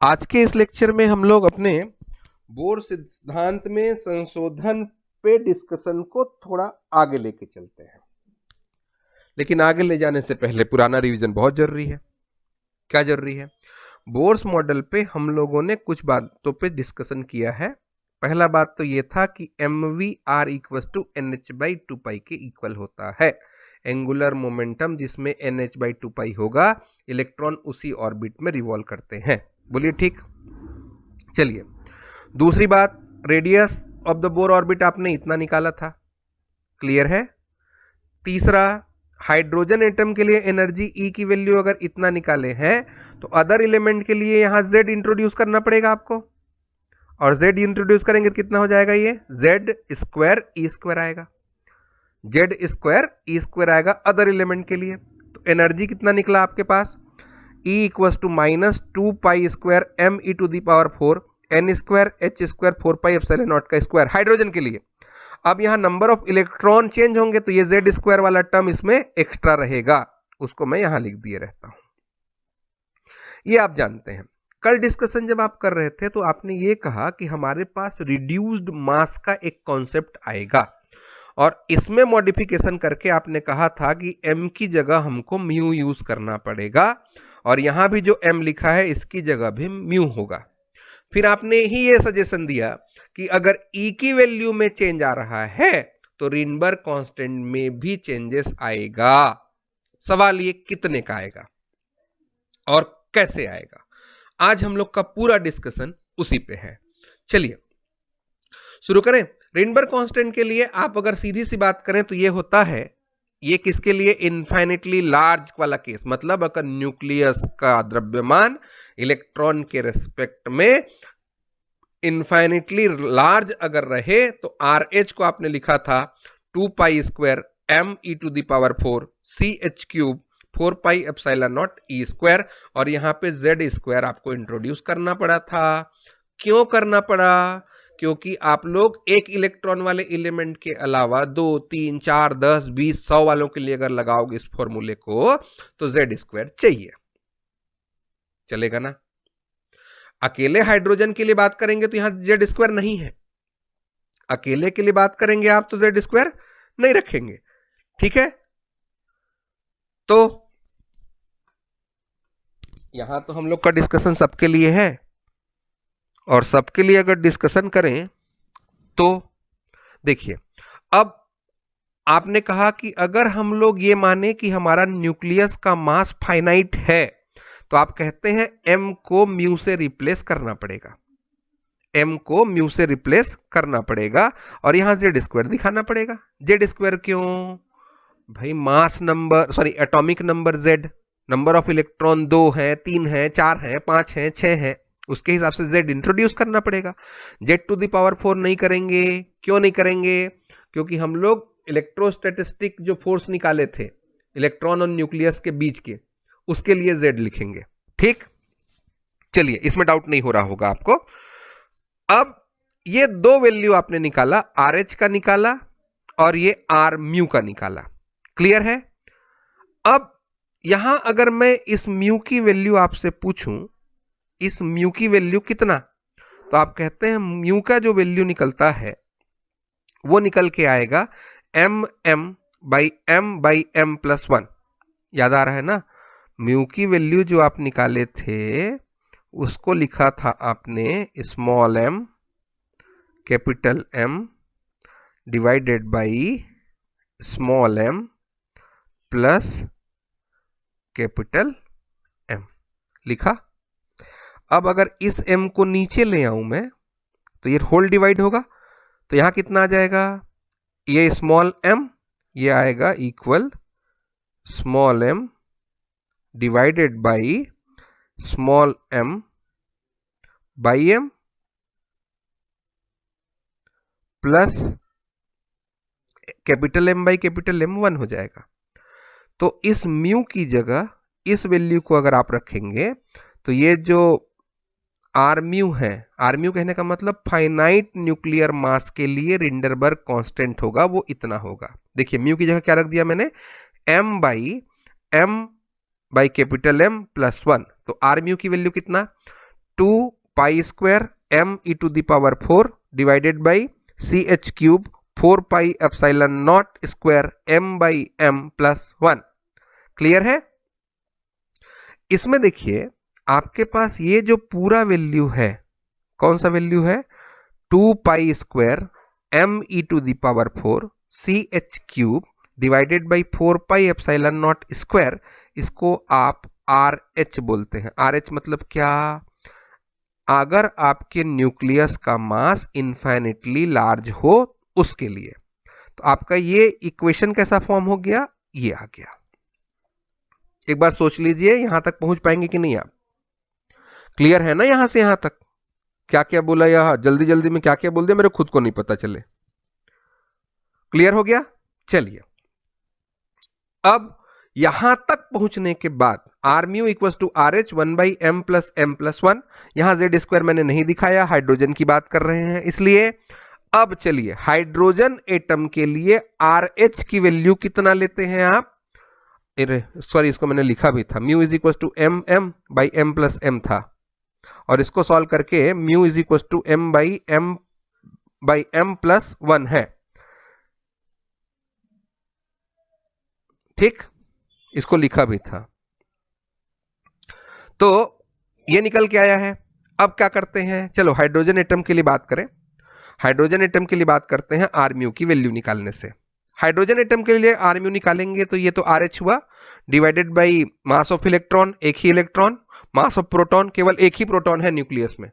आज के इस लेक्चर में हम लोग अपने बोर सिद्धांत में संशोधन पे डिस्कशन को थोड़ा आगे लेके चलते हैं। लेकिन आगे ले जाने से पहले पुराना रिवीजन बहुत जरूरी है। क्या जरूरी है? बोर्स मॉडल पे हम लोगों ने कुछ बातों पे डिस्कशन किया है। पहला बात तो ये था कि mv r equal to nh/2π के इक्वल होता है। एंगुलर मोमेंटम जिसमें nh/2π होगा, इलेक्ट्रॉन उसी ऑर्बिट में रिवॉल्व करते हैं। बोलिए ठीक। चलिए, दूसरी बात, radius of the Bohr orbit आपने इतना निकाला था, क्लियर है। तीसरा, हाइड्रोजन एटम के लिए एनर्जी E की वैल्यू अगर इतना निकाले हैं तो अदर एलिमेंट के लिए यहां Z इंट्रोड्यूस करना पड़ेगा आपको, और Z इंट्रोड्यूस करेंगे तो कितना हो जाएगा? ये Z²E² आएगा, Z²E² आएगा अदर एलिमेंट के लिए। तो एनर्जी कितना निकला आपके पास? E equal to -2π² me⁴ n² h² 4πε0 का स्क्वायर हाइड्रोजन के लिए। अब यहां नंबर ऑफ इलेक्ट्रॉन चेंज होंगे तो ये Z² वाला टर्म इसमें एक्स्ट्रा रहेगा, उसको मैं यहां लिख दिए रहता हूं। ये आप जानते हैं। कल डिस्कशन जब आप कर रहे थे तो आपने ये कहा कि हमारे पास रिड्यूस्ड मास का एक कॉन्सेप्ट आएगा, और इसमें मॉडिफिकेशन करके आपने कहा था कि m की जगह हमको म्यू यूज करना पड़ेगा, और यहां भी जो m लिखा है इसकी जगह भी म्यू होगा। फिर आपने ही ये सजेशन दिया कि अगर E की वैल्यू में चेंज आ रहा है तो रिनबर्ग कांस्टेंट में भी चेंजेस आएगा। सवाल ये कितने का आएगा और कैसे आएगा, आज हम लोग का पूरा डिस्कशन उसी पे है। चलिए शुरू करें। रिनबर्ग कांस्टेंट के लिए आप अगर सीधी सी बात करें तो ये होता है, ये किसके लिए? इनफाइनिटली लार्ज वाला केस, मतलब अगर न्यूक्लियस का द्रव्यमान इलेक्ट्रॉन के रेस्पेक्ट में इनफाइनिटली लार्ज अगर रहे तो RH को आपने लिखा था 2π² me⁴ CH³ 4πε0 और यहां पे Z² आपको इंट्रोड्यूस करना पड़ा था। क्यों करना पड़ा? क्योंकि आप लोग एक इलेक्ट्रॉन वाले एलिमेंट के अलावा 2, 3, 4, 10, 20, 100 वालों के लिए अगर लगाओगे इस फॉर्मूले को तो Z² चाहिए। चलेगा ना? अकेले हाइड्रोजन के लिए बात करेंगे तो यहां Z² नहीं है, अकेले के लिए बात करेंगे आप तो Z² नहीं रखेंगे, ठीक है। तो यहां तो हम लोग का डिस्कशन सबके लिए है, और सबके लिए अगर डिस्कशन करें तो देखिए, अब आपने कहा कि अगर हम लोग ये माने कि हमारा न्यूक्लियस का मास फाइनाइट है तो आप कहते हैं m को म्यू से रिप्लेस करना पड़ेगा, m को म्यू से रिप्लेस करना पड़ेगा, और यहां Z² दिखाना पड़ेगा। Z² क्यों भाई? Mass number, sorry atomic number Z, number of electron 2 है, 3 है, 4 है, 5 है, 6 है, उसके हिसाब से Z इंट्रोड्यूस करना पड़ेगा। Z⁴ नहीं करेंगे। क्यों नहीं करेंगे? क्योंकि हम लोग इलेक्ट्रोस्टैटिस्टिक जो फोर्स निकाले थे इलेक्ट्रॉन और न्यूक्लियस के बीच के, उसके लिए Z लिखेंगे, ठीक। चलिए, इसमें डाउट नहीं हो रहा होगा आपको। अब ये दो वैल्यू आपने निकाला, RH का निकाला और ये R म्यू का निकाला, क्लियर है। अब यहां अगर मैं इस म्यू की वैल्यू आपसे पूछूं, इस म्यू की वैल्यू कितना, तो आप कहते हैं म्यू का जो वैल्यू निकलता है वो निकल के आएगा mm/m/m+1। याद आ रहा है ना? म्यू की वैल्यू जो आप निकाले थे उसको लिखा था आपने small m capital M divided by small m plus capital M लिखा। अब अगर इस m को नीचे ले आऊं मैं तो ये होल डिवाइड होगा, तो यहां कितना आ जाएगा? ये स्मॉल m, ये आएगा equal small m divided by small m by m plus capital M by capital M 1 हो जाएगा। तो इस म्यू की जगह इस वैल्यू को अगर आप रखेंगे तो ये जो R म्यू है, R म्यू कहने का मतलब फाइनाइट न्यूक्लियर मास के लिए रिंडरबर्ग कांस्टेंट होगा, वो इतना होगा। देखिए, म्यू की जगह क्या रख दिया मैंने? m/m by capital M +1। तो R म्यू की वैल्यू कितना? 2 pi square m e to the power 4 divided by ch cube 4 pi epsilon naught square m by m plus 1। Clear है? इसमें देखिए आपके पास ये जो पूरा वैल्यू है, कौन सा वैल्यू है? 2 pi square m e to the power 4 ch cube divided by 4 pi epsilon naught square, इसको आप RH बोलते हैं। RH मतलब क्या? अगर आपके न्यूक्लियस का मास इन्फाइनेटली लार्ज हो उसके लिए। तो आपका ये इक्वेशन कैसा फॉर्म हो गया? ये आ गया। एक बार सोच लीजिए यहां तक पहुंच पाएंगे कि नहीं आप? क्लियर है ना? यहां से यहां तक क्या क्या बोला, यहां जल्दी जल्दी में क्या क्या बोल दिया मेरे खुद को नहीं पता चले। क्लियर हो गया? चलिए अब यहां तक पहुंचने के बाद R mu equal to R H 1/m+m+1। यहां जेड स्क्वायर मैंने नहीं दिखाया, हाइड्रोजन की बात कर रहे हैं इसलिए। अब चलिए हाइड्रोजन एटम के लिए आर एच की वैल्यू कितना लेते हैं आप? सॉरी इसको मैंने लिखा भी था, mu is equal to m/m+m था, और इसको सॉल्व करके mu is equal to m/m+1 है। ठीक, इसको लिखा भी था। तो ये निकल के आया है। अब क्या करते हैं? चलो हाइड्रोजन एटम के लिए बात करें। हाइड्रोजन एटम के लिए बात करते हैं आर म्यू की वैल्यू निकालने से। हाइड्रोजन एटम के लिए आर म्यू निकालेंगे तो ये तो आर एच हुआ divided by mass of electron, एक ही इलेक्ट्रॉन, मास ऑफ प्रोटॉन, केवल एक ही प्रोटॉन है न्यूक्लियस में,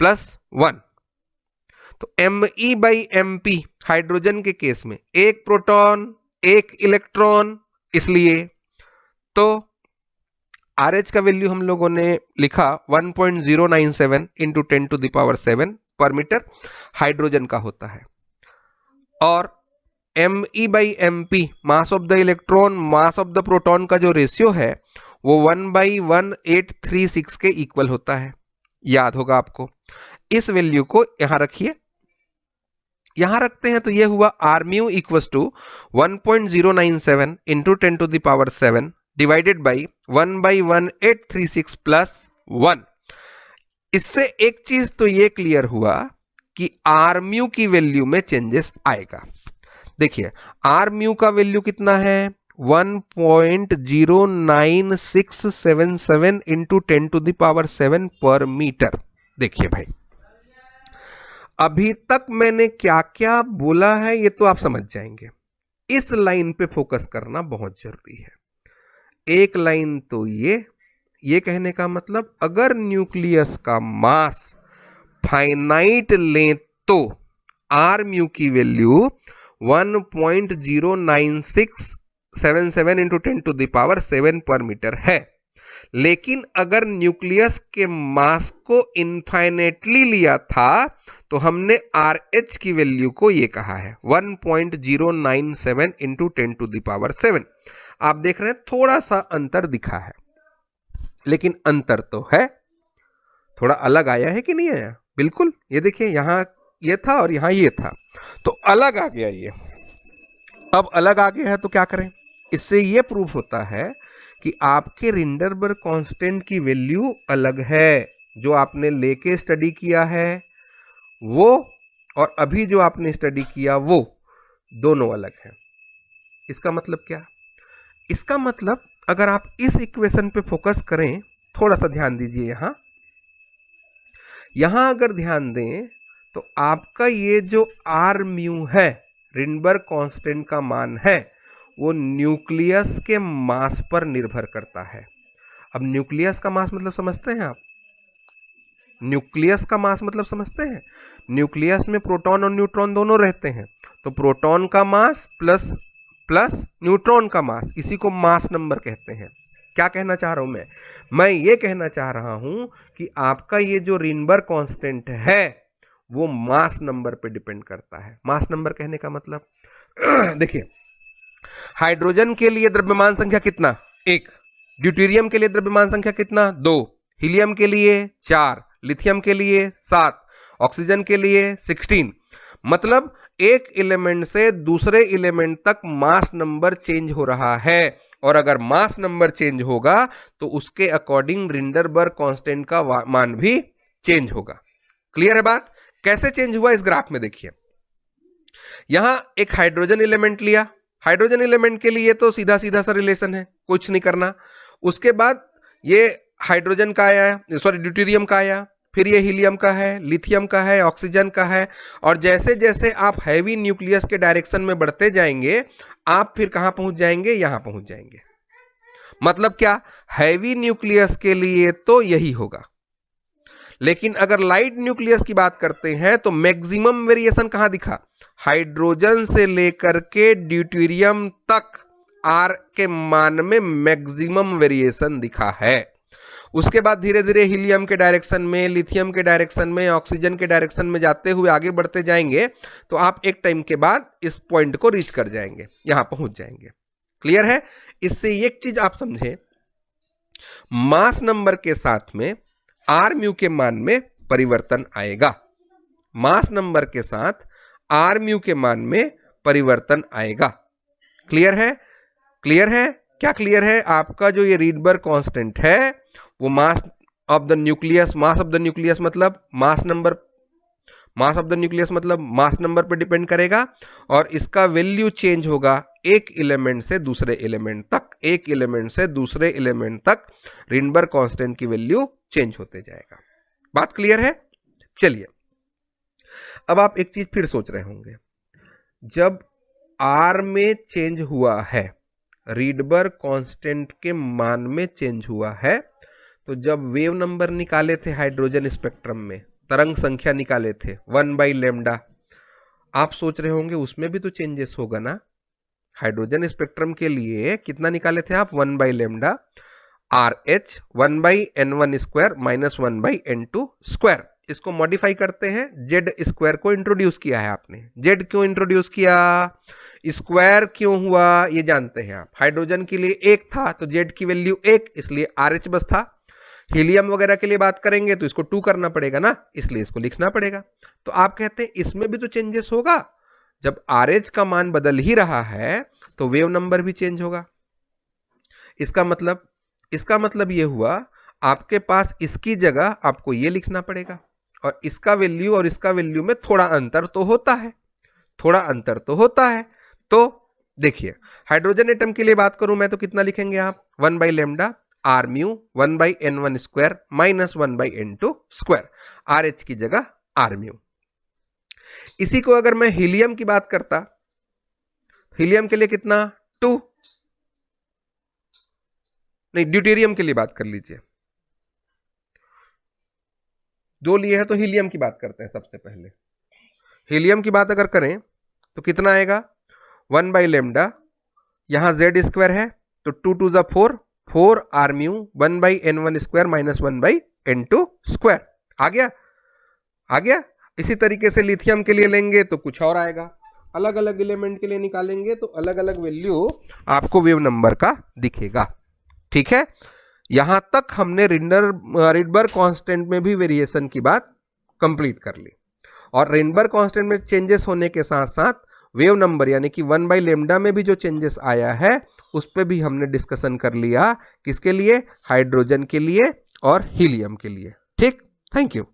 +1। तो Me/Mp हाइड्रोजन के केस में एक प्रोटॉन एक इलेक्ट्रॉन, इसलिए तो RH का वैल्यू हम लोगों ने लिखा 1.097 इंटू 10⁻⁷ पर मीटर हाइड्रोजन का होता है। और Me/Mp mass of the electron mass of the proton का जो रेशियो है वो 1/1836 के इक्वल होता है, याद होगा आपको। इस वैल्यू को यहां रखिए, यहां रखते हैं तो ये हुआ R mu equal to 1.097 into 10⁻⁷ divided by 1/1836 +1। इससे एक चीज तो ये क्लियर हुआ कि आर म्यू की वैल्यू में चेंजेस आएगा। देखिए आर म्यू का वैल्यू कितना है? 1.09677 इंटू 10⁻⁷ पर मीटर। देखिए भाई अभी तक मैंने क्या क्या बोला है ये तो आप समझ जाएंगे। इस लाइन पे फोकस करना बहुत जरूरी है। एक लाइन तो ये कहने का मतलब अगर न्यूक्लियस का मास फाइनाइट लें तो आर म्यू की वैल्यू 1.09677 इंटू 10⁻⁷ पर मीटर है। लेकिन अगर न्यूक्लियस के मास को इनफाइनेटली लिया था तो हमने RH की वैल्यू को ये कहा है 1.097 इंटू 10⁻⁷। आप देख रहे हैं थोड़ा सा अंतर दिखा है, लेकिन अंतर तो है। थोड़ा अलग आया है कि नहीं आया? बिल्कुल, ये देखिए यहां ये था और यहां ये था, तो अलग आ गया ये। अब अलग आ गया है तो क्या करें? इससे ये प्रूफ होता है कि आपके रिंडरबर्ग कांस्टेंट की वैल्यू अलग है। जो आपने लेके स्टडी किया है वो और अभी जो आपने स्टडी किया वो दोनों अलग है। इसका मतलब क्या? इसका मतलब अगर आप इस इक्वेशन पे फोकस करें, थोड़ा सा ध्यान दीजिए यहां अगर ध्यान दें तो आपका ये जो आर म्यू है रिंडबर्ग कांस्टेंट का मान है वो न्यूक्लियस के मास पर निर्भर करता है। अब न्यूक्लियस का मास मतलब समझते हैं आप? न्यूक्लियस का मास मतलब समझते हैं? न्यूक्लियस में प्रोटॉन और न्यूट्रॉन दोनों रहते हैं, तो प्रोटॉन का मास प्लस न्यूट्रॉन का मास, इसी को मास नंबर कहते हैं। क्या कहना चाह रहा हूं मैं ये कहना चाह रहा हूं कि आपका ये जो रिंडबर्ग कांस्टेंट है वो मास नंबर पे डिपेंड करता है। मास नंबर कहने का मतलब देखिए हाइड्रोजन के लिए द्रव्यमान संख्या कितना? 1। ड्यूटेरियम के लिए द्रव्यमान संख्या कितना? 2। हीलियम के लिए 4। लिथियम के लिए 7। ऑक्सीजन के लिए 16। मतलब एक एलिमेंट से दूसरे एलिमेंट तक मास नंबर चेंज हो रहा है। और अगर मास नंबर चेंज होगा तो उसके अकॉर्डिंग रिंडरबर्ग कांस्टेंट का मान भी चेंज होगा। क्लियर है बात? कैसे चेंज हुआ इस ग्राफ में देखिए, यहां एक हाइड्रोजन एलिमेंट लिया, हाइड्रोजन एलिमेंट के लिए तो सीधा सीधा सा रिलेशन है, कुछ नहीं करना। उसके बाद ये हाइड्रोजन का आया, सॉरी ड्यूटेरियम का आया, फिर ये हीलियम का है, लिथियम का है, ऑक्सीजन का है, और जैसे जैसे आप हैवी न्यूक्लियस के डायरेक्शन में बढ़ते जाएंगे आप फिर कहां पहुंच जाएंगे, यहां पहुंच जाएंगे। मतलब क्या, हैवी न्यूक्लियस के लिए तो यही होगा, लेकिन अगर लाइट न्यूक्लियस की बात करते हैं तो मैक्सिमम वेरिएशन कहां दिखा, हाइड्रोजन से लेकर के ड्यूटेरियम तक आर के मान में मैक्सिमम वेरिएशन दिखा है। उसके बाद धीरे धीरे हीलियम के डायरेक्शन में, लिथियम के डायरेक्शन में, ऑक्सीजन के डायरेक्शन में जाते हुए आगे बढ़ते जाएंगे तो आप एक टाइम के बाद इस पॉइंट को रीच कर जाएंगे, यहां पहुंच जाएंगे। क्लियर है? इससे एक चीज आप समझे, मास नंबर के साथ में आर म्यू के मान में परिवर्तन आएगा, मास नंबर के साथ आर म्यू के मान में परिवर्तन आएगा। क्लियर है? क्लियर है? क्या क्लियर है? आपका जो ये रीडबर्ग कांस्टेंट है वो mass of the nucleus, mass of the nucleus मतलब mass number, mass of the nucleus मतलब मास नंबर पर डिपेंड करेगा, और इसका वैल्यू चेंज होगा एक एलिमेंट से दूसरे एलिमेंट तक, एक एलिमेंट से दूसरे एलिमेंट तक रीडबर्ग कांस्टेंट की वैल्यू चेंज होते जाएगा। बात क्लियर है? चलिए, अब आप एक चीज फिर सोच रहे होंगे, जब आर में चेंज हुआ है, रीडबर्ग कांस्टेंट के मान में चेंज हुआ है, तो जब वेव नंबर निकाले थे हाइड्रोजन स्पेक्ट्रम में, तरंग संख्या निकाले थे 1/λ, आप सोच रहे होंगे उसमें भी तो चेंजेस होगा ना। हाइड्रोजन स्पेक्ट्रम के लिए कितना निकाले थे आप, 1/λ RH 1/n1² माइनस 1/n2²। इसको मॉडिफाई करते हैं, जेड स्क्वायर को इंट्रोड्यूस किया है आपने। जेड क्यों इंट्रोड्यूस किया, स्क्वायर क्यों हुआ, ये जानते हैं आप। हाइड्रोजन के लिए 1 था तो जेड की वैल्यू 1, इसलिए RH बस था। हीलियम वगैरह के लिए बात करेंगे तो इसको 2 करना पड़ेगा ना, इसलिए इसको लिखना पड़ेगा। तो आप कहते हैं इसमें भी तो चेंजेस होगा, जब RH का मान बदल ही रहा है तो वेव नंबर भी चेंज होगा। इसका मतलब ये हुआ, आपके पास इसकी जगह आपको ये लिखना पड़ेगा, और इसका वैल्यू और इसका वैल्यू में थोड़ा अंतर तो होता है, थोड़ा अंतर तो होता है। तो देखिए, हाइड्रोजन एटम के लिए बात करूं मैं तो कितना लिखेंगे आप, 1/λ R mu 1/n1² minus 1/n2², RH की जगह आर म्यू। इसी को अगर मैं हीलियम की बात करता, हीलियम के लिए कितना, 2, नहीं ड्यूटेरियम के लिए बात कर लीजिए, 2 लिए है तो हीलियम की बात करते हैं सबसे पहले। हीलियम की बात अगर करें तो कितना आएगा, 1/λ, यहां Z² है तो 2 2 ज़ा 4, 4 R mu 1/n1² minus 1/n2²। आ गया। इसी तरीके से लिथियम के लिए लेंगे तो कुछ और आएगा, अलग अलग एलिमेंट के लिए निकालेंगे तो अलग अलग वैल्यू आपको वेव नंबर का दिखेगा। ठीक है, यहां तक हमने रीडबर्ग कांस्टेंट में भी वेरिएशन की बात कंप्लीट कर ली, और रीडबर्ग कांस्टेंट में चेंजेस होने के साथ साथ वेव नंबर यानी कि 1/λ में भी जो चेंजेस आया है उस पर भी हमने डिस्कशन कर लिया, किसके लिए, हाइड्रोजन के लिए और हीलियम के लिए। ठीक, थैंक यू।